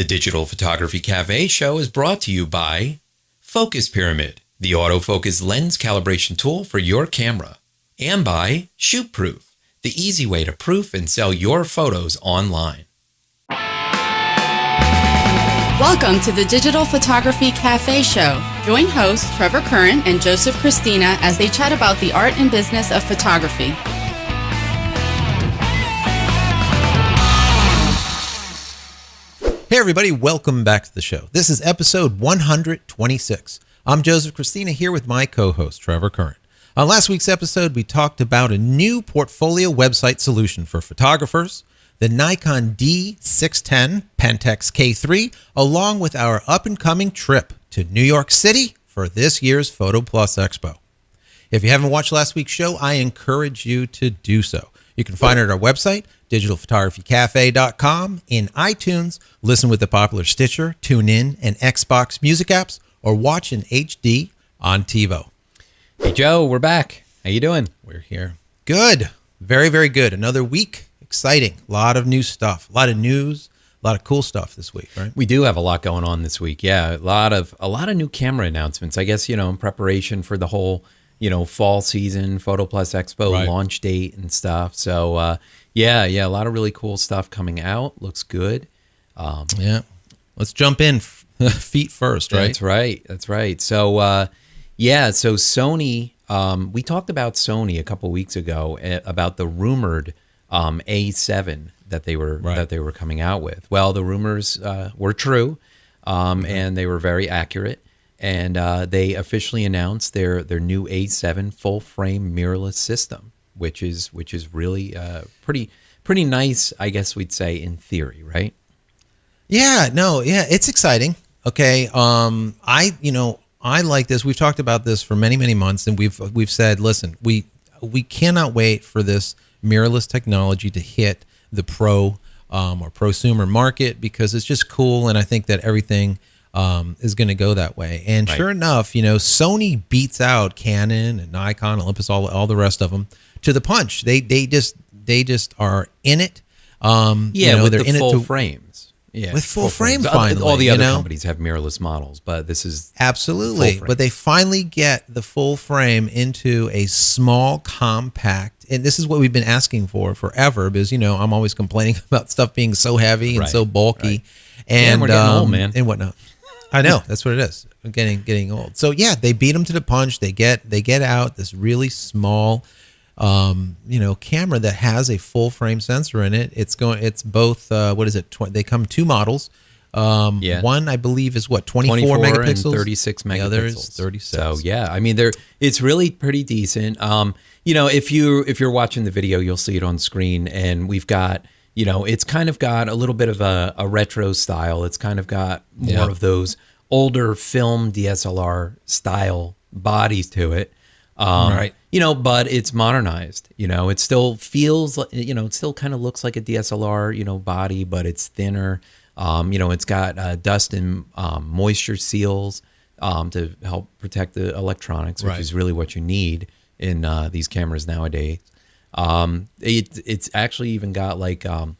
The Digital Photography Cafe show is brought to you by Focus Pyramid, the autofocus lens calibration tool for your camera, and by ShootProof, the easy way to proof and sell your photos online. Welcome to the Digital Photography Cafe show. Join hosts Trevor Curran and Joseph Christina as they chat about the art and business of photography. Hey everybody, welcome back to the show. This is episode 126. I'm Joseph Christina here with my co-host Trevor Curran. On last week's episode, we talked about a new portfolio website solution for photographers, the Nikon D5300 Pentax K3, along with our up-and-coming trip to New York City for this year's Photo Plus Expo. If you haven't watched last week's show, I encourage you to do so. You can find it at our website, digitalphotographycafe.com, in iTunes, listen with the popular Stitcher, TuneIn, and Xbox music apps, or watch in HD on TiVo. Hey Joe, we're back. How you doing? We're here. Good. Very, very good. Another week. Exciting. A lot of new stuff. A lot of news. A lot of cool stuff this week, right? We do have a lot going on this week. Yeah, a lot of new camera announcements. I guess, in preparation for the whole, fall season, Photo Plus Expo launch date and stuff. So, yeah, a lot of really cool stuff coming out. Looks good. Yeah. Let's jump in feet first, right? That's right. So, so Sony, we talked about Sony a couple weeks ago about the rumored A7 that they were coming out with. Well, the rumors were true, and they were very accurate. And they officially announced their new A7 full frame mirrorless system, which is really pretty nice, I guess we'd say, in theory, right? Yeah, it's exciting. Okay, I like this. We've talked about this for many, many months, and we've said, listen, we cannot wait for this mirrorless technology to hit the pro or prosumer market, because it's just cool, and I think that everything is going to go that way. And sure enough, Sony beats out Canon and Nikon, Olympus, all the rest of them to the punch. They just are in it. With they're in full it frames. Yeah, with full frame finally. All the other companies have mirrorless models, but this is absolutely. But they finally get the full frame into a small, compact, and this is what we've been asking for forever. Because I'm always complaining about stuff being so heavy and so bulky, and we're getting old, man, and whatnot. I know, that's what it is. I'm getting old. So yeah, they beat them to the punch. They get out this really small, camera that has a full frame sensor in it. It's both. What is it? They come two models. One I believe is 24 megapixels, and 36 megapixels. The other is 36. So yeah, I mean it's really pretty decent. If you're watching the video, you'll see it on screen, and we've got. It's kind of got a little bit of a retro style. It's kind of got more of those older film DSLR style bodies to it. But it's modernized. It still feels like, it still kind of looks like a DSLR, body, but it's thinner. It's got dust and moisture seals to help protect the electronics, which is really what you need in these cameras nowadays. It's actually even got like an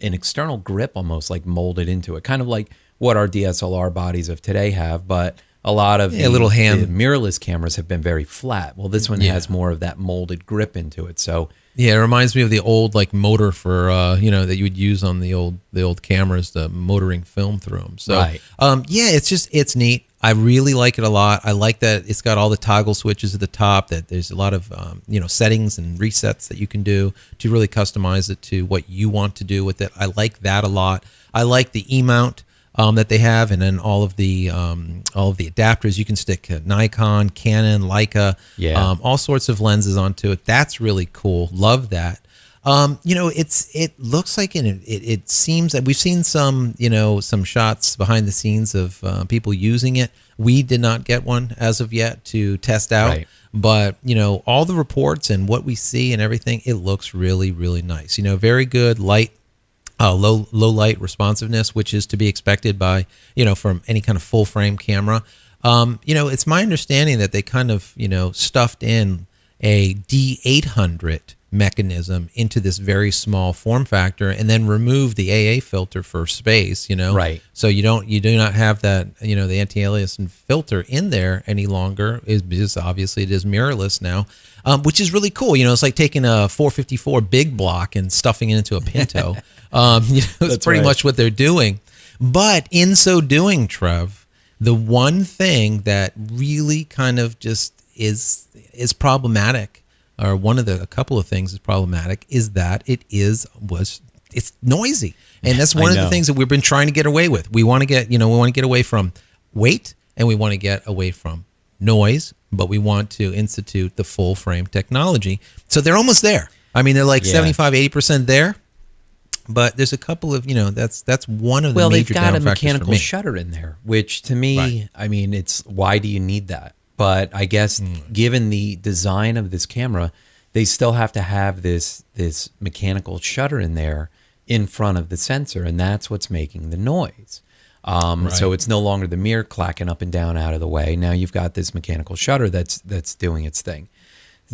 external grip almost like molded into it, kind of like what our DSLR bodies of today have, but a lot of the mirrorless cameras have been very flat. Well, this one has more of that molded grip into it. So it reminds me of the old like motor for that you would use on the old cameras, the motoring film through them. So it's neat. I really like it a lot. I like that it's got all the toggle switches at the top, that there's a lot of, settings and resets that you can do to really customize it to what you want to do with it. I like that a lot. I like the E-mount that they have, and then all of the adapters. You can stick Nikon, Canon, Leica, all sorts of lenses onto it. That's really cool. Love that. It looks like it seems that we've seen some shots behind the scenes of people using it. We did not get one as of yet to test out, but all the reports and what we see and everything, it looks really, really nice. Very good light, low light responsiveness, which is to be expected by from any kind of full frame camera. It's my understanding that they kind of stuffed in a D800 mechanism into this very small form factor, and then remove the AA filter for space, Right. So you do not have that, the anti-aliasing filter in there any longer, because obviously it is mirrorless now, which is really cool. It's like taking a 454 big block and stuffing it into a Pinto. It's pretty much what they're doing. But in so doing, Trev, the one thing that really kind of just is problematic, or a couple of things is problematic, is that it's noisy, and that's one of the things that we've been trying to get away with. We want to get away from weight, and we want to get away from noise, but we want to institute the full frame technology. So they're almost there. I mean, they're like 75-80% there. But there's a couple of, that's one of the major down factors for me. Well, they've got a mechanical shutter in there, which to me, I mean, it's why do you need that? But I guess given the design of this camera, they still have to have this mechanical shutter in there in front of the sensor, and that's what's making the noise. So it's no longer the mirror clacking up and down out of the way. Now you've got this mechanical shutter that's doing its thing.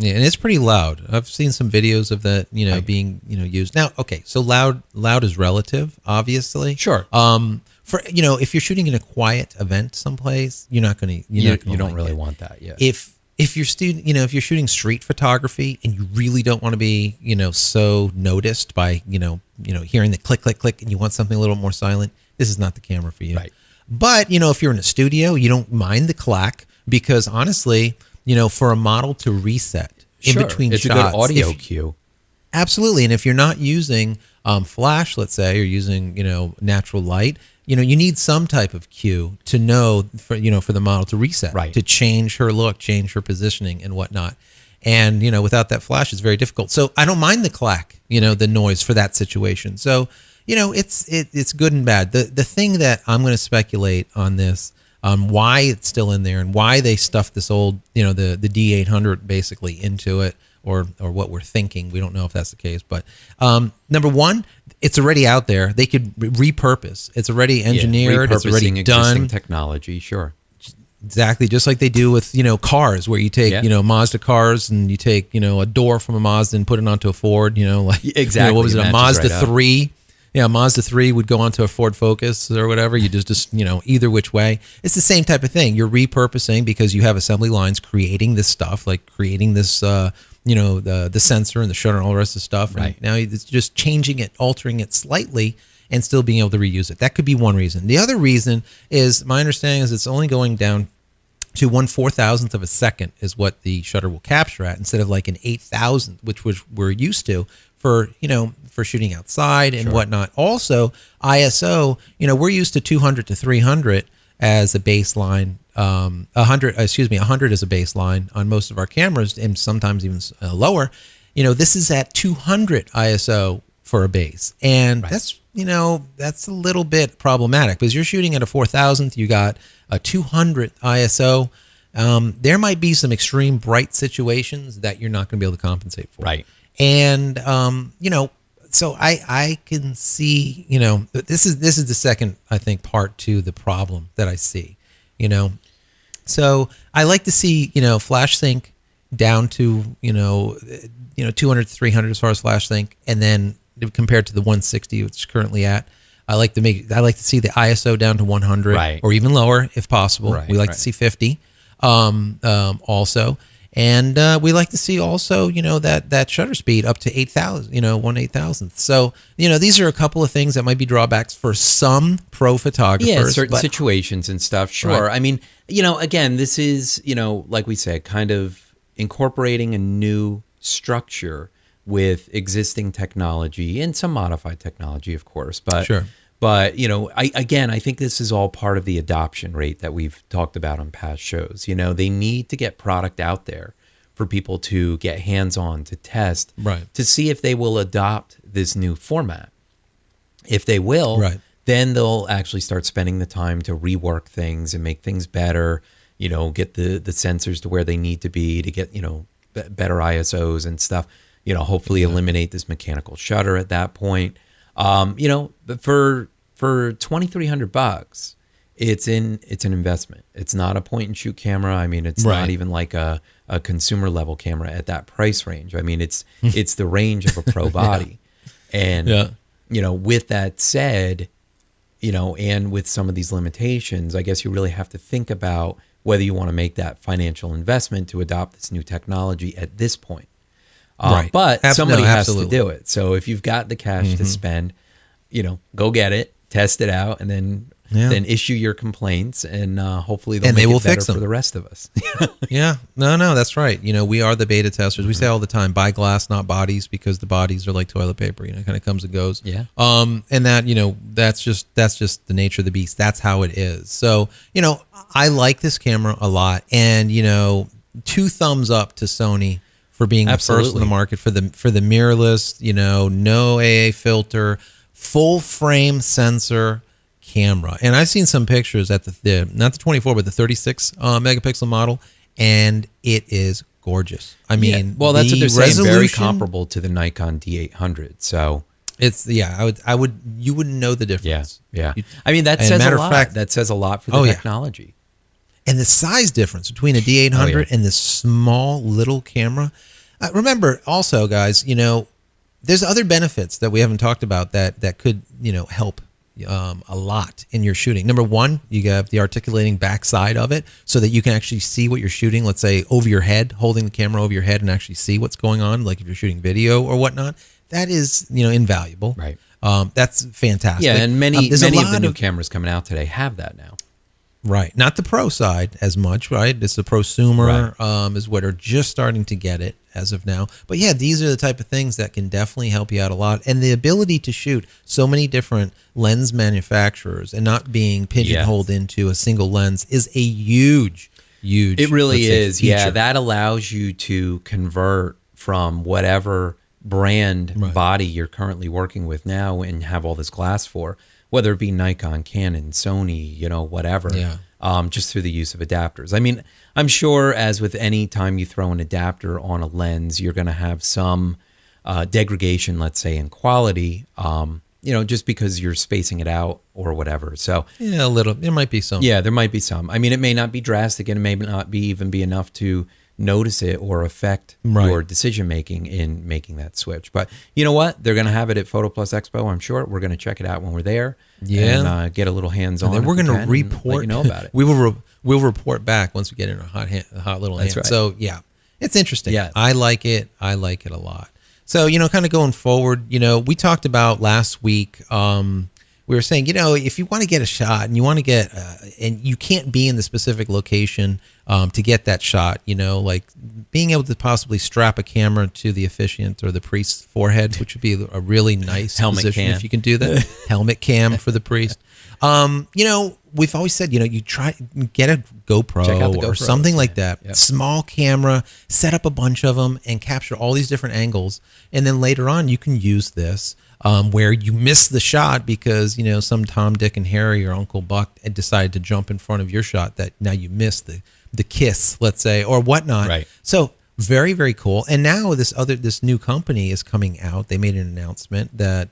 Yeah, and it's pretty loud. I've seen some videos of that, being, used. Now, okay, so loud is relative, obviously. Sure. For if you're shooting in a quiet event someplace, you're not going to. You don't really want that. Yeah. If you're if you're shooting street photography and you really don't want to be, so noticed by, hearing the click, click, click, and you want something a little more silent, this is not the camera for you. Right. But if you're in a studio, you don't mind the clack, because honestly, for a model to reset in between it's shots, a good audio cue. Absolutely. And if you're not using flash, let's say, or using, natural light, you need some type of cue to know for the model to reset, right, to change her look, change her positioning and whatnot. And, without that flash, it's very difficult. So I don't mind the clack, the noise for that situation. So, it's good and bad. The thing that I'm going to speculate on this, why it's still in there and why they stuffed this old, the D800 basically into it, or what we're thinking. We don't know if that's the case, but number one, it's already out there. They could repurpose. It's already engineered. It's already done. Existing technology, sure. Exactly, just like they do with cars, where you take Mazda cars and you take a door from a Mazda and put it onto a Ford. Exactly. What was it? A Mazda 3. Yeah, Mazda 3 would go onto a Ford Focus or whatever. You just either which way. It's the same type of thing. You're repurposing because you have assembly lines creating this stuff, like creating this, the sensor and the shutter and all the rest of the stuff. Right. And now it's just changing it, altering it slightly, and still being able to reuse it. That could be one reason. The other reason is, my understanding is, it's only going down to 1/4000th of a second is what the shutter will capture at, instead of like an 8,000th, which we're used to for shooting outside and whatnot. Also, ISO, we're used to 200 to 300 as a baseline. 100 as a baseline on most of our cameras, and sometimes even lower. This is at 200 ISO for a base, and that's a little bit problematic, because you're shooting at a 4,000th, you got a 200 ISO. There might be some extreme bright situations that you're not going to be able to compensate for. Right. And so I can see, this is the second, I think, part to the problem that I see. So I like to see, flash sync down to 200 to 300 as far as flash sync, and then compared to the 160 it's currently at, I like to see the ISO down to 100, or even lower if possible. We like to see 50 also. And we like to see also, that shutter speed up to 8,000, 1/8,000th. So, these are a couple of things that might be drawbacks for some pro photographers. Yeah, certain situations and stuff. Sure. Right. I mean, again, this is, like we said, kind of incorporating a new structure with existing technology and some modified technology, of course. But sure. But, I think this is all part of the adoption rate that we've talked about on past shows. They need to get product out there for people to get hands-on, to test, to see if they will adopt this new format. If they will, then they'll actually start spending the time to rework things and make things better, get the sensors to where they need to be to get, better ISOs and stuff, hopefully eliminate this mechanical shutter at that point. But for $2,300, it's an investment. It's not a point and shoot camera. I mean, it's not even like a consumer level camera at that price range. I mean, it's the range of a pro body. And you know, with that said, you know, and with some of these limitations, I guess you really have to think about whether you want to make that financial investment to adopt this new technology at this point. But somebody has to do it. So if you've got the cash to spend, you know, go get it, test it out, and then issue your complaints, and hopefully they will fix them for the rest of us. No, that's right. You know, we are the beta testers. We say all the time, buy glass, not bodies, because the bodies are like toilet paper. You know, it kind of comes and goes. And that, you know, that's just the nature of the beast. That's how it is. So, you know, I like this camera a lot, and you know, 2 thumbs up to Sony for being the first in the market for the mirrorless, you know, no AA filter, full frame sensor camera. And I've seen some pictures at the not the 24 but the 36 megapixel model, and it is gorgeous. I mean, well, that's what they're saying, very comparable to the Nikon D800. So it's I would you wouldn't know the difference. I mean, that says a lot. Fact, that says a lot for the technology. And the size difference between a D800 and this small little camera. Remember also, guys, you know, there's other benefits that we haven't talked about that could, you know, help a lot in your shooting. Number one, you have the articulating backside of it so that you can actually see what you're shooting, let's say over your head, holding the camera over your head and actually see what's going on, like if you're shooting video or whatnot. That is, you know, invaluable. Right. That's fantastic. Yeah, and many of the new cameras coming out today have that now. Right. Not the pro side as much, right? It's the prosumer is what are just starting to get it as of now. But yeah, these are the type of things that can definitely help you out a lot. And the ability to shoot so many different lens manufacturers and not being pigeonholed into a single lens is a huge it really is. feature. Yeah, that allows you to convert from whatever brand body you're currently working with now and have all this glass for, whether it be Nikon, Canon, Sony, you know, whatever, just through the use of adapters. I mean, I'm sure as with any time you throw an adapter on a lens, you're going to have some degradation, let's say, in quality, you know, just because you're spacing it out or whatever. So yeah, a little, there might be some. Yeah, there might be some. I mean, it may not be drastic and it may not be even be enough to notice it or affect your decision making in making that switch. But you know what? They're going to have it at Photo Plus Expo, I'm sure. We're going to check it out when we're there. And get a little hands-on. And then we're going to report. Let you know about it. We'll report back once we get in a hot little hand. Right. So yeah, it's interesting. Yeah, I like it. I like it a lot. So, you know, kind of going forward, you know, we talked about last week. We were saying, you know, if you want to get a shot and you want to get, and you can't be in the specific location to get that shot, you know, like being able to possibly strap a camera to the officiant or the priest's forehead, which would be a really nice helmet position cam. if you can do that. Helmet cam for the priest. You know, we've always said, you know, you try get a GoPro or something like that. Yep. Small camera, set up a bunch of them and capture all these different angles. And then later on, you can use this where you miss the shot because, you know, some Tom, Dick, and Harry or Uncle Buck decided to jump in front of your shot that now you missed the kiss, let's say, or whatnot. Right. So very, very cool. And now this new company is coming out. They made an announcement that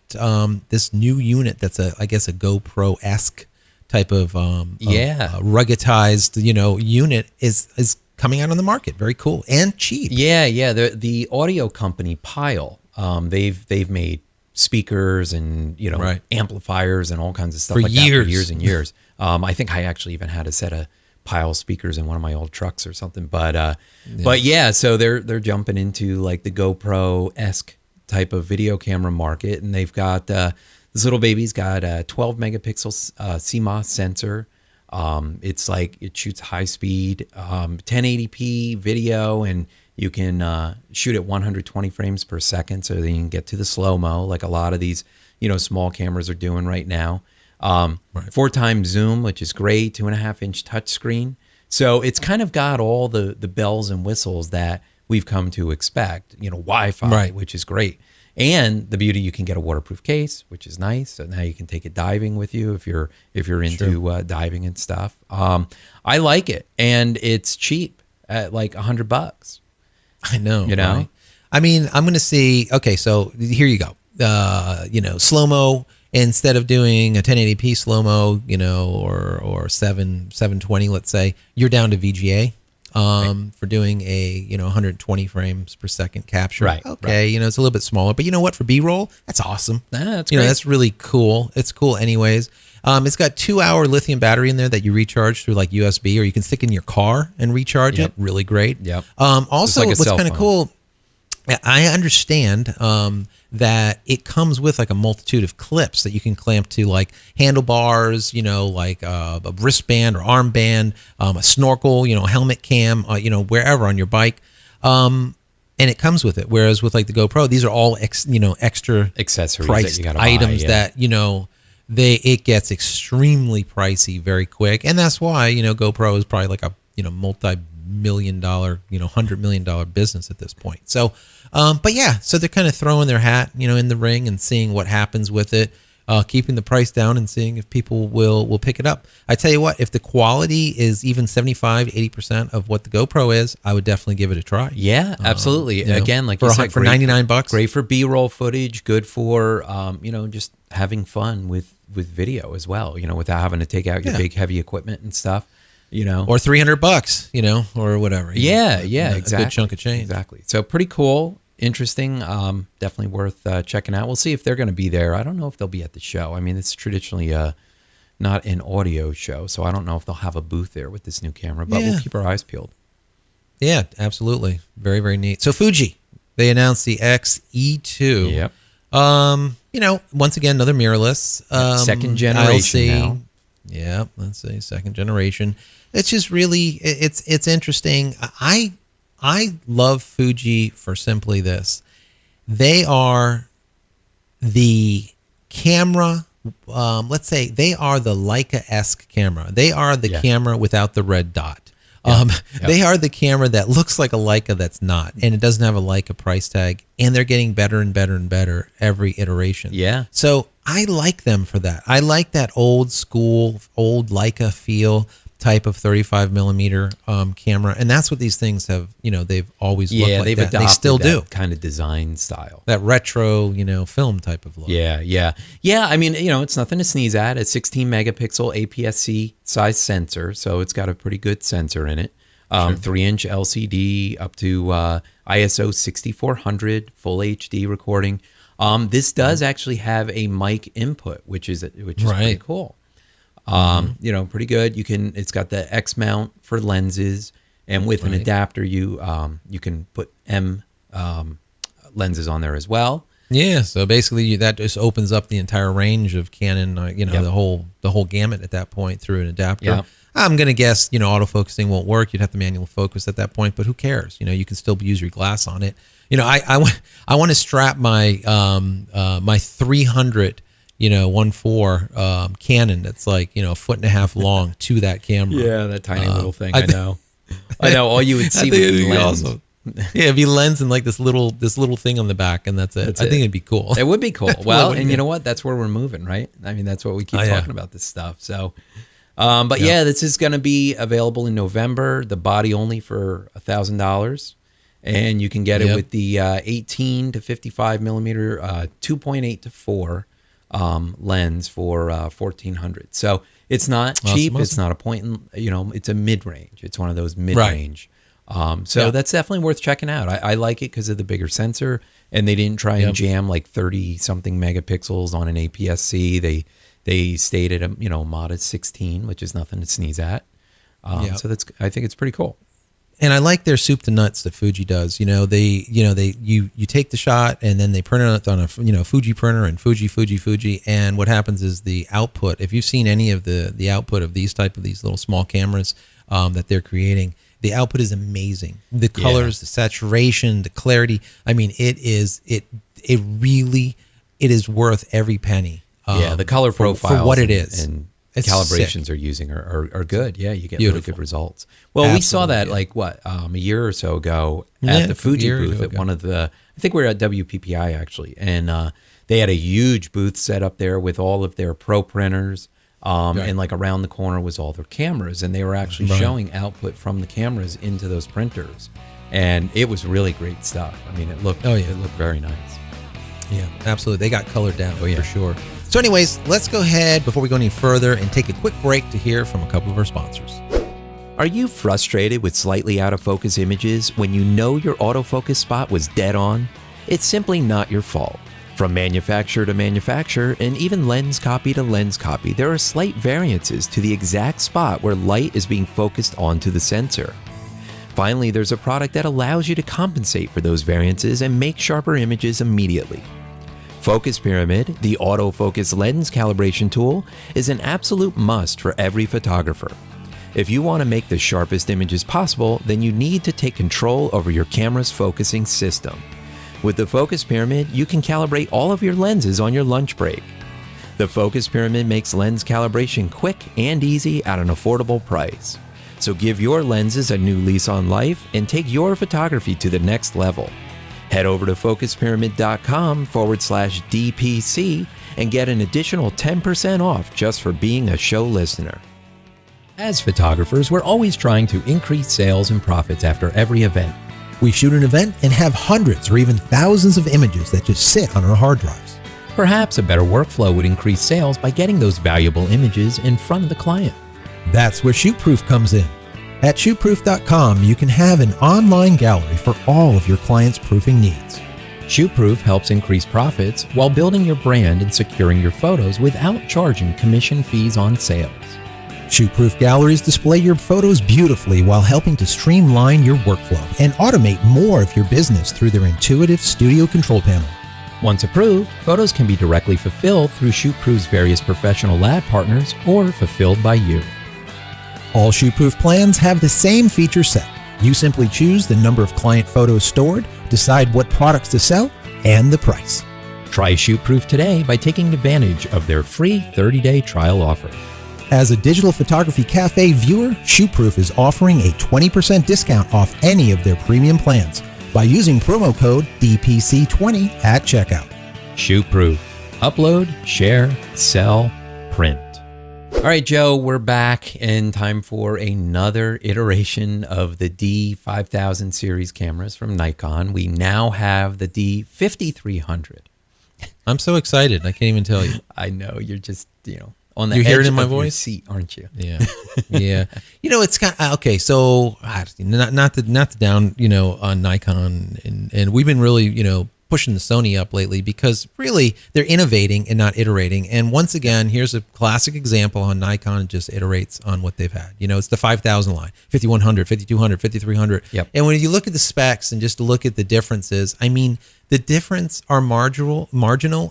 this new unit that's I guess a GoPro-esque type of ruggedized, you know, unit is coming out on the market. Very cool and cheap. Yeah. The audio company Pyle, they've made speakers and, you know, amplifiers and all kinds of stuff for like years. That for years and years. I think I actually even had a set of Pyle speakers in one of my old trucks or something. But yeah, so they're jumping into like the GoPro-esque type of video camera market, and they've got this little baby's got a 12 megapixel CMOS sensor. It's like it shoots high speed 1080p video, and you can shoot at 120 frames per second, so then you can get to the slow-mo like a lot of these, you know, small cameras are doing right now. 4x zoom, which is great, 2.5-inch touchscreen. So it's kind of got all the bells and whistles that we've come to expect, you know, Wi-Fi, which is great. And the beauty, you can get a waterproof case, which is nice. So now you can take it diving with you if you're into diving and stuff. I like it, and it's cheap at like $100. I know, you know. Right? I mean, I'm going to see. Okay, so here you go. You know, slow mo. instead of doing a 1080p slow-mo, or 720, let's say, you're down to VGA. For doing a 120 frames per second capture. Right. Okay, it's a little bit smaller, but you know what? For B-roll, that's awesome. That's great. That's really cool. It's cool anyways. It's got 2-hour lithium battery in there that you recharge through like USB, or you can stick in your car and recharge it. Really great. Yep. Also, like a what's cell kind of phone. cool, I understand that it comes with like a multitude of clips that you can clamp to like handlebars, like a wristband or armband, a snorkel, helmet cam, wherever on your bike. And it comes with it. Whereas with like the GoPro, these are all extra accessories priced that you gotta items buy, that it gets extremely pricey very quick, and that's why GoPro is probably like a multi-million-dollar, $100 million business at this point. So, but yeah, so they're kind of throwing their hat, in the ring and seeing what happens with it, keeping the price down and seeing if people will pick it up. I tell you what, if the quality is even 75-80% of what the GoPro is, I would definitely give it a try. Yeah, absolutely. Again, like you said, for $99, great for B-roll footage, good for just having fun with video as well. Without having to take out your big heavy equipment and stuff. Or $300, or whatever. Yeah, a exactly. good chunk of change. Exactly. So pretty cool, interesting, definitely worth checking out. We'll see if they're going to be there. I don't know if they'll be at the show. I mean, it's traditionally not an audio show, so I don't know if they'll have a booth there with this new camera, but we'll keep our eyes peeled. Yeah, absolutely. Very, very neat. So Fuji, they announced the X-E2. Yep. Once again, another mirrorless. Second generation now. Yeah, let's say second generation. It's just really, it's interesting. I love Fuji for simply this. They are the camera, let's say they are the Leica-esque camera. They are the camera without the red dot. They are the camera that looks like a Leica that's not, and it doesn't have a Leica price tag, and they're getting better and better and better every iteration. Yeah. So I like them for that. I like that old school, old Leica feel type of 35 millimeter camera, and that's what these things have. They've always looked like they've that. adopted They still that do kind of design style. that retro, film type of look. Yeah. I mean, it's nothing to sneeze at. A 16 megapixel APS-C size sensor, so it's got a pretty good sensor in it. 3-inch LCD up to ISO 6400 full HD recording. This does actually have a mic input, which is pretty cool. Pretty good. It's got the X mount for lenses, and with an adapter, you can put M lenses on there as well. Yeah, so basically that just opens up the entire range of Canon, the whole gamut at that point through an adapter. Yep. I'm going to guess, autofocusing won't work. You'd have to manual focus at that point, but who cares? You can still use your glass on it. I want to strap my my 300 1.4 Canon that's like a foot and a half long to that camera. Yeah, that tiny little thing. I know. All you would see would be lens. Awesome. Yeah, it'd be lens and like this little thing on the back, and that's it. I think it'd be cool. It would be cool. Well, and you know what? That's where we're moving, right? I mean, that's what we keep talking about this stuff. So, but this is going to be available in November. The body only for $1,000, and you can get it with the 18 to 55 millimeter 2.8 to 4 lens for $1,400. So it's not cheap. Awesome. It's not a point in, it's a mid range. It's one of those mid range. That's definitely worth checking out. I like it because of the bigger sensor, and they didn't try and jam like 30 something megapixels on an APS-C. They stayed at a modest 16, which is nothing to sneeze at. So I think it's pretty cool. And I like their soup to nuts that Fuji does. You take the shot and then they print it on a Fuji printer and Fuji, and what happens is the output. If you've seen any of the output of these little small cameras that they're creating, the output is amazing. The colors, the saturation, the clarity. I mean, it is worth every penny. The color profile for what it is. And calibrations are using are good. Yeah, you get Beautiful. really good results. Well, we saw that a year or so ago at the Fuji booth at one of the, I think we were at WPPI actually, and they had a huge booth set up there with all of their pro printers, and like around the corner was all their cameras, and they were actually showing output from the cameras into those printers, and it was really great stuff. I mean, it looked very nice. Yeah, absolutely. They got color down for sure. So anyways, let's go ahead before we go any further and take a quick break to hear from a couple of our sponsors. Are you frustrated with slightly out of focus images when you know your autofocus spot was dead on? It's simply not your fault. From manufacturer to manufacturer, and even lens copy to lens copy, there are slight variances to the exact spot where light is being focused onto the sensor. Finally, there's a product that allows you to compensate for those variances and make sharper images immediately. Focus Pyramid, the autofocus lens calibration tool, is an absolute must for every photographer. If you want to make the sharpest images possible, then you need to take control over your camera's focusing system. With the Focus Pyramid, you can calibrate all of your lenses on your lunch break. The Focus Pyramid makes lens calibration quick and easy at an affordable price. So give your lenses a new lease on life and take your photography to the next level. Head over to focuspyramid.com/DPC and get an additional 10% off just for being a show listener. As photographers, we're always trying to increase sales and profits after every event. We shoot an event and have hundreds or even thousands of images that just sit on our hard drives. Perhaps a better workflow would increase sales by getting those valuable images in front of the client. That's where ShootProof comes in. At shootproof.com, you can have an online gallery for all of your clients' proofing needs. ShootProof helps increase profits while building your brand and securing your photos without charging commission fees on sales. ShootProof galleries display your photos beautifully while helping to streamline your workflow and automate more of your business through their intuitive studio control panel. Once approved, photos can be directly fulfilled through ShootProof's various professional lab partners or fulfilled by you. All ShootProof plans have the same feature set. You simply choose the number of client photos stored, decide what products to sell, and the price. Try ShootProof today by taking advantage of their free 30-day trial offer. As a Digital Photography Cafe viewer, ShootProof is offering a 20% discount off any of their premium plans by using promo code DPC20 at checkout. ShootProof. Upload, share, sell, print. All right, Joe, we're back and time for another iteration of the D5000 series cameras from Nikon. We now have the D5300. I'm so excited. I can't even tell you. I know, you're just, on the You hear edge it in my of your voice? seat, aren't you? Yeah, yeah. It's kind of okay. So not to down, on Nikon, and we've been really, pushing the Sony up lately because really they're innovating and not iterating. And once again, here's a classic example on Nikon just iterates on what they've had. It's the 5000 line, 5100, 5200, 5300. Yep. And when you look at the specs and just look at the differences, I mean, the difference are marginal,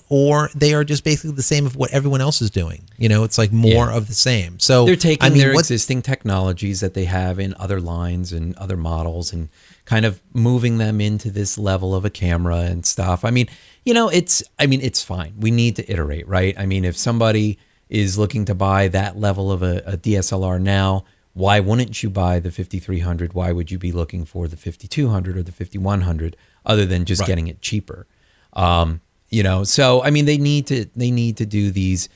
or they are just basically the same of what everyone else is doing. It's like more of the same. So they're taking their existing technologies that they have in other lines and other models and kind of moving them into this level of a camera and stuff. I mean, it's fine. We need to iterate, right? I mean, if somebody is looking to buy that level of a DSLR now, why wouldn't you buy the 5300? Why would you be looking for the 5200 or the 5100 other than just getting it cheaper? So I mean, they need to do these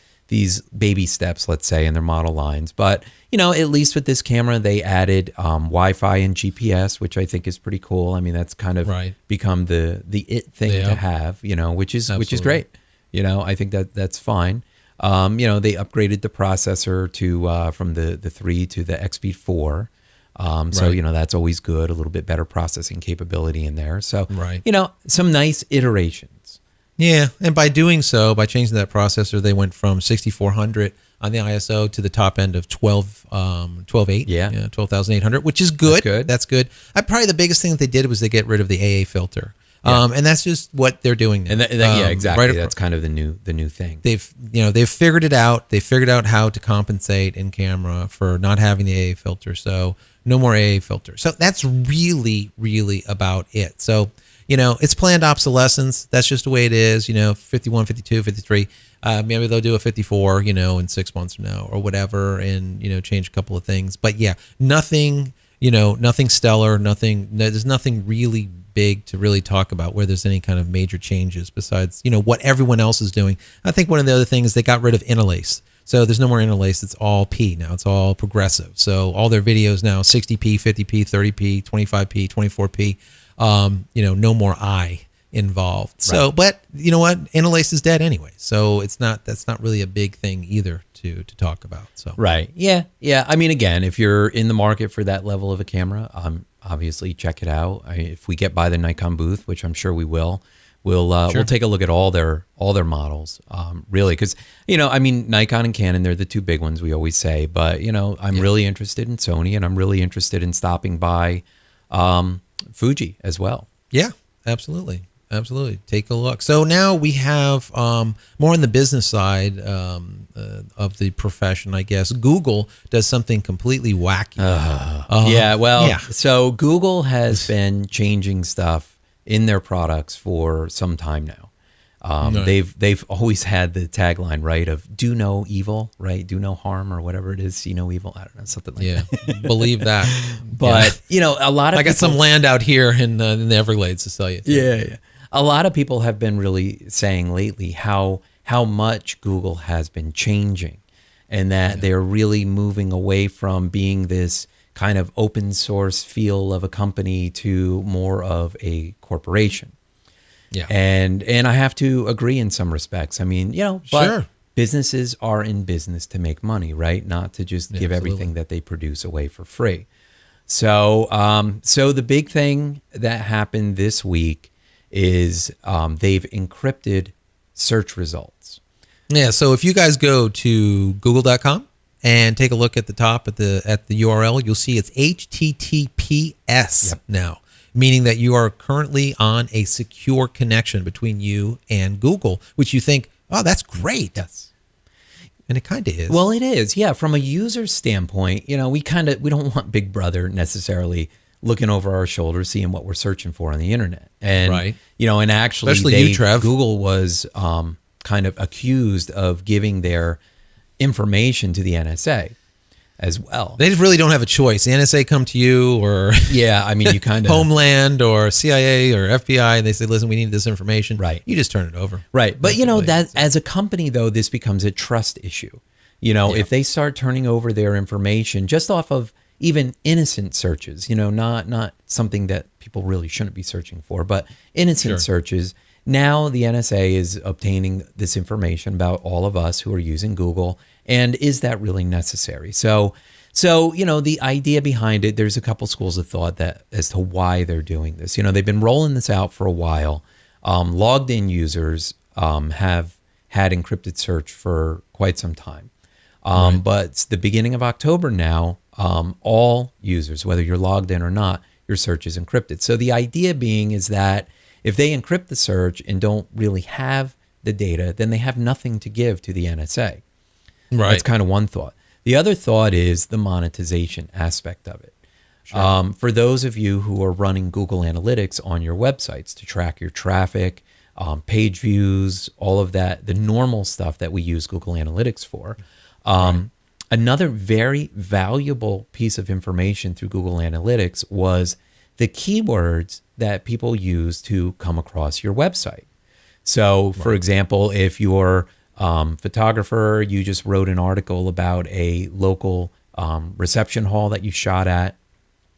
baby steps, let's say, in their model lines. But at least with this camera, they added Wi-Fi and GPS, which I think is pretty cool. I mean, that's kind of become the it thing to have, which is great. I think that's fine. They upgraded the processor to from the 3 to the X-E2. So that's always good. A little bit better processing capability in there. So some nice iterations. Yeah, and by doing so, by changing that processor, they went from 6400 on the ISO to the top end of 12,800, which is good. That's good. Probably the biggest thing that they did was they get rid of the AA filter. And that's just what they're doing now. And exactly. That's kind of the new thing. They've figured it out. They figured out how to compensate in camera for not having the AA filter. So no more AA filter. So that's really, really about it. So, it's planned obsolescence. That's just the way it is. 51, 52, 53. Maybe they'll do a 54, in 6 months from now or whatever, and change a couple of things. But yeah, nothing stellar. There's nothing really big to really talk about where there's any kind of major changes besides what everyone else is doing. I think one of the other things, they got rid of interlace. So there's no more interlace. It's all P now. It's all progressive. So all their videos now 60p, 50p, 30p, 25p, 24p. No more I. involved. So, but you know what? Interlace is dead anyway. So that's not really a big thing either to talk about. So right. Yeah. Yeah. I mean, again, if you're in the market for that level of a camera, obviously check it out. If we get by the Nikon booth, which I'm sure we will, we'll take a look at all their models. Really, because I mean, Nikon and Canon, they're the two big ones we always say. But I'm really interested in Sony, and I'm really interested in stopping by Fuji as well. Yeah, absolutely. Absolutely. Take a look. So now we have more on the business side of the profession, I guess. Google does something completely wacky. So Google has been changing stuff in their products for some time now. They've always had the tagline, right, of do no evil, right? Do no harm, or whatever it is, see no evil. I don't know, something like that. Believe that. But, a lot of I got some land out here in the Everglades to sell you. Yeah. A lot of people have been really saying lately how much Google has been changing, and that they're really moving away from being this kind of open source feel of a company to more of a corporation. Yeah. And I have to agree in some respects. I mean, but businesses are in business to make money, right? Not to just give everything that they produce away for free. So the big thing that happened this week is they've encrypted search results. Yeah, so if you guys go to google.com and take a look at the top at the URL, you'll see it's HTTPS now, meaning that you are currently on a secure connection between you and Google, which you think, oh, that's great. Yes. And it kind of is. Well, it is. Yeah, from a user standpoint, we don't want Big Brother necessarily looking over our shoulder, seeing what we're searching for on the internet. And, and actually, especially Google was kind of accused of giving their information to the NSA as well. They really don't have a choice. The NSA come to you, or you kind of Homeland or CIA or FBI, and they say, listen, we need this information. Right. You just turn it over. Right. But, that as a company, though, this becomes a trust issue. If they start turning over their information just off of even innocent searches, not something that people really shouldn't be searching for, but innocent searches. Now the NSA is obtaining this information about all of us who are using Google, and is that really necessary? So the idea behind it, there's a couple schools of thought that as to why they're doing this. They've been rolling this out for a while. Logged in users have had encrypted search for quite some time. But it's the beginning of October now. All users, whether you're logged in or not, your search is encrypted. So the idea being is that if they encrypt the search and don't really have the data, then they have nothing to give to the NSA. Right. That's kind of one thought. The other thought is the monetization aspect of it. Sure. For those of you who are running Google Analytics on your websites to track your traffic, page views, all of that, the normal stuff that we use Google Analytics for, another very valuable piece of information through Google Analytics was the keywords that people use to come across your website. So, for example, if you're a photographer, you just wrote an article about a local reception hall that you shot at,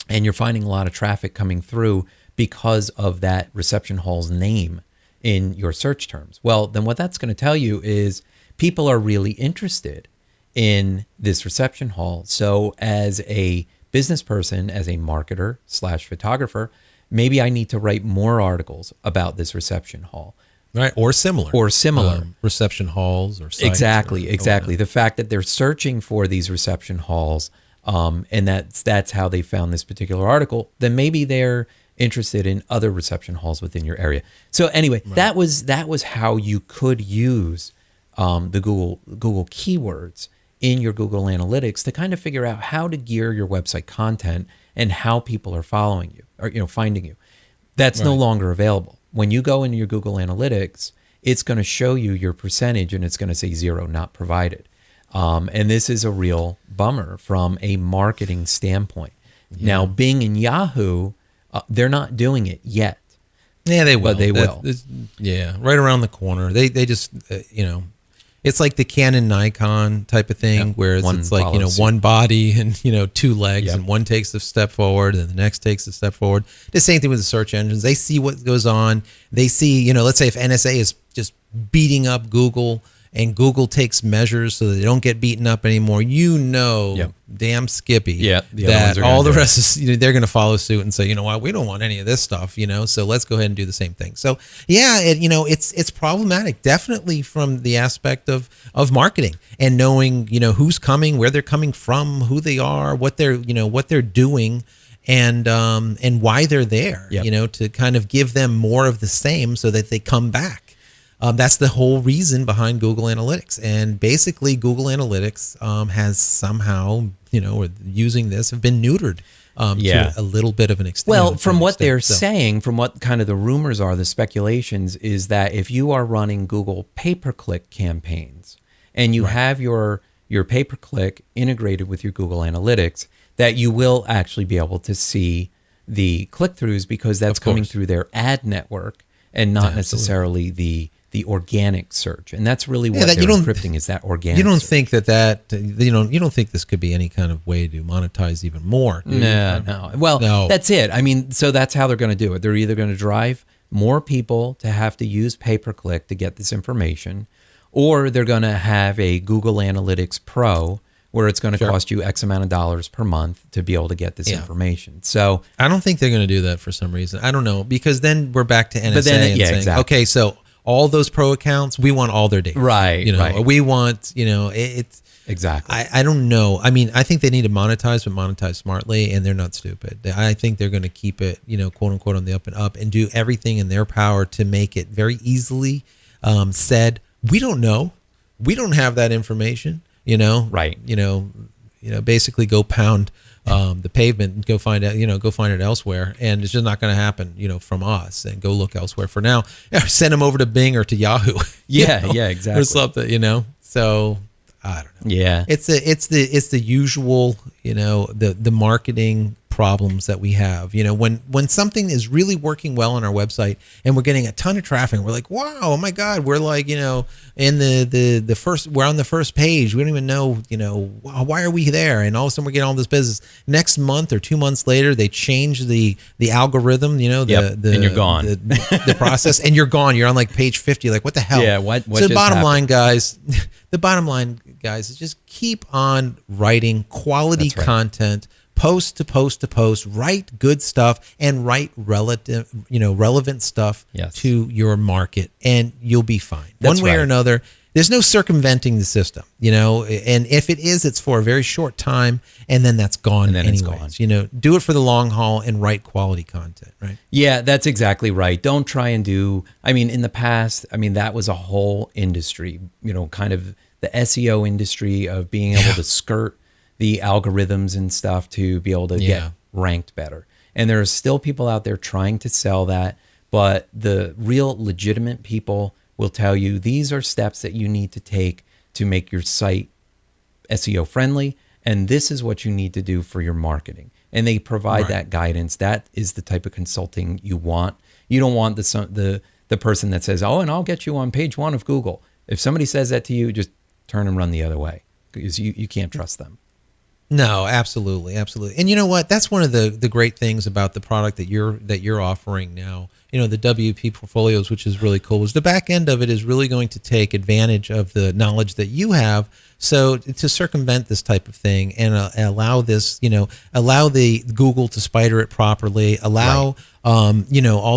and you're finding a lot of traffic coming through because of that reception hall's name in your search terms. Well, then what that's going to tell you is people are really interested in this reception hall. So as a business person, as a marketer / photographer, maybe I need to write more articles about this reception hall. Right. Or similar. Reception halls or sites. Exactly. The fact that they're searching for these reception halls, and that's how they found this particular article, then maybe they're interested in other reception halls within your area. So anyway, that was how you could use the Google keywords in your Google Analytics to kind of figure out how to gear your website content and how people are following you or finding you. That's no longer available. When you go into your Google Analytics, it's going to show you your percentage and it's going to say 0 not provided. And this is a real bummer from a marketing standpoint. Yeah. Now, Bing and Yahoo, they're not doing it yet. Yeah, they will. But they will. Right around the corner. They just, It's like the Canon Nikon type of thing, whereas One it's like, follows one body and, two legs, and one takes a step forward and the next takes a step forward. The same thing with the search engines. They see what goes on. They see, let's say if NSA is just beating up Google and Google takes measures so that they don't get beaten up anymore, damn Skippy, that all the rest is, they're going to follow suit and say, you know what, we don't want any of this stuff, so let's go ahead and do the same thing. So it's problematic, definitely from the aspect of marketing and knowing, who's coming, where they're coming from, who they are, what they're doing, and why they're there, to kind of give them more of the same so that they come back. That's the whole reason behind Google Analytics. And basically, Google Analytics has somehow, or using this, have been neutered to a little bit of an extent. Well, from what they're saying, from what kind of the rumors are, the speculations, is that if you are running Google pay-per-click campaigns and you have your pay-per-click integrated with your Google Analytics, that you will actually be able to see the click-throughs because that's coming through their ad network and not necessarily the organic search. And that's really what they're encrypting, is that organic You don't search. think that you don't think this could be any kind of way to monetize even more, do you? No. Well, that's it. I mean, so that's how they're going to do it. They're either going to drive more people to have to use pay-per-click to get this information, or they're going to have a Google Analytics Pro where it's going to cost you X amount of dollars per month to be able to get this information. So I don't think they're going to do that for some reason. I don't know, because then we're back to NSA saying, exactly. Okay, so all those pro accounts, we want all their data. Right. Or we want, it's exactly. I don't know. I mean, I think they need to monetize, but monetize smartly, and they're not stupid. I think they're going to keep it, quote unquote, on the up and up, and do everything in their power to make it very easily said, we don't know. We don't have that information, Right. Basically go pound the pavement and go find it elsewhere, and it's just not going to happen, from us, and go look elsewhere for now. Send them over to Bing or to Yahoo. Exactly. Or something, So I don't know. Yeah. It's the usual, the marketing problems that we have. When something is really working well on our website and we're getting a ton of traffic, we're like, wow, oh my God, we're like, in the first, we're on the first page. We don't even know, why are we there? And all of a sudden we're getting all this business. Next month or 2 months later, they change the algorithm, and you're gone. The process, and you're gone. You're on like page 50. Like, what the hell? Yeah. What So the bottom happened? line, guys, is just keep on writing quality content. Post to post to post, write good stuff, and write relevant stuff to your market, and you'll be fine. One way or another. There's no circumventing the system, and if it is, it's for a very short time, and then that's gone. And then anyways. It's gone. Do it for the long haul and write quality content, right? Yeah, that's exactly right. Don't try and do, in the past, that was a whole industry, kind of the SEO industry of being able to skirt the algorithms and stuff to be able to get ranked better. And there are still people out there trying to sell that, but the real legitimate people will tell you these are steps that you need to take to make your site SEO friendly, and this is what you need to do for your marketing. And they provide that guidance. That is the type of consulting you want. You don't want the person that says, "Oh, and I'll get you on page 1 of Google." If somebody says that to you, just turn and run the other way, because you can't trust them. No, absolutely. And you know what? That's one of the great things about the product that you're offering now. The WP portfolios, which is really cool, is the back end of it is really going to take advantage of the knowledge that you have. So to circumvent this type of thing and allow this, allow the Google to spider it properly, allow all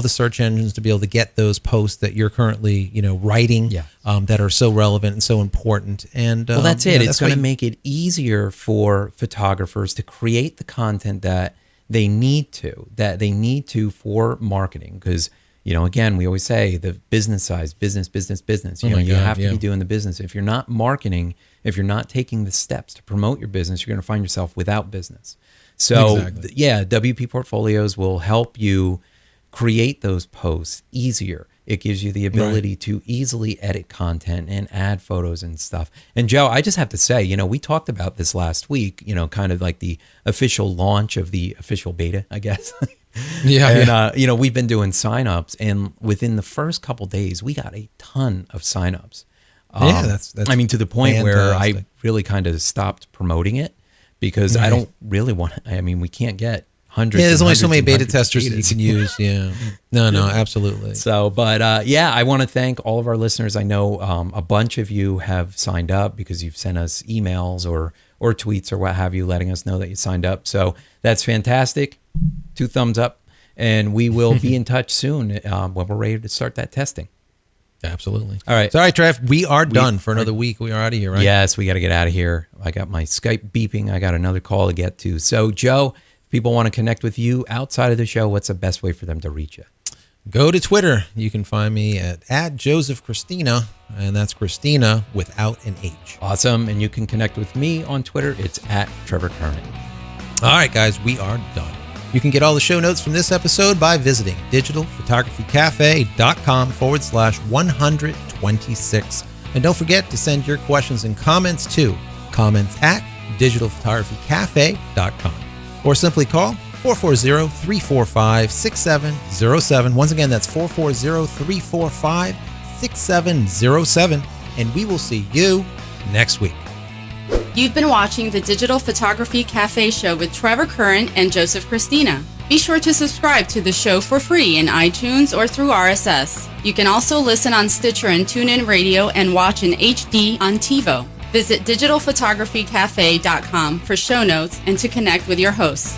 the search engines to be able to get those posts that you're currently, writing that are so relevant and so important. And well, that's it. It's going to make it easier for photographers to create the content that they need to for marketing. Because, again, we always say the business side, business. You have to be doing the business. If you're not marketing, if you're not taking the steps to promote your business, you're going to find yourself without business. So, WP portfolios will help you create those posts easier. It gives you the ability to easily edit content and add photos and stuff. And Joe, I just have to say, we talked about this last week, kind of like the official launch of the official beta, I guess. And, we've been doing signups, and within the first couple days, we got a ton of signups. Yeah, that's I mean, to the point where I fantastic. really kind of stopped promoting it because I don't really want. I mean, we can't get hundreds. Yeah, there's and only so hundreds many and beta hundreds of testers that you betas. can use. Yeah. No, absolutely. So, but yeah, I want to thank all of our listeners. I know a bunch of you have signed up because you've sent us emails or tweets or what have you, letting us know that you signed up. So that's fantastic. 2 thumbs up, and we will be in touch soon when we're ready to start that testing. Absolutely. All right. So, all right, Trev, we are done for another week. We are out of here, right? Yes, we got to get out of here. I got my Skype beeping. I got another call to get to. So, Joe, if people want to connect with you outside of the show, what's the best way for them to reach you? Go to Twitter. You can find me at Joseph Christina, and that's Christina without an H. Awesome. And you can connect with me on Twitter. It's at Trevor Kernan. All right, guys, we are done. You can get all the show notes from this episode by visiting digitalphotographycafe.com/126. And don't forget to send your questions and comments to comments@digitalphotographycafe.com or simply call 440-345-6707. Once again, that's 440-345-6707. And we will see you next week. You've been watching the Digital Photography Cafe show with Trevor Curran and Joseph Christina. Be sure to subscribe to the show for free in iTunes or through RSS. You can also listen on Stitcher and TuneIn Radio and watch in HD on TiVo. Visit digitalphotographycafe.com for show notes and to connect with your hosts.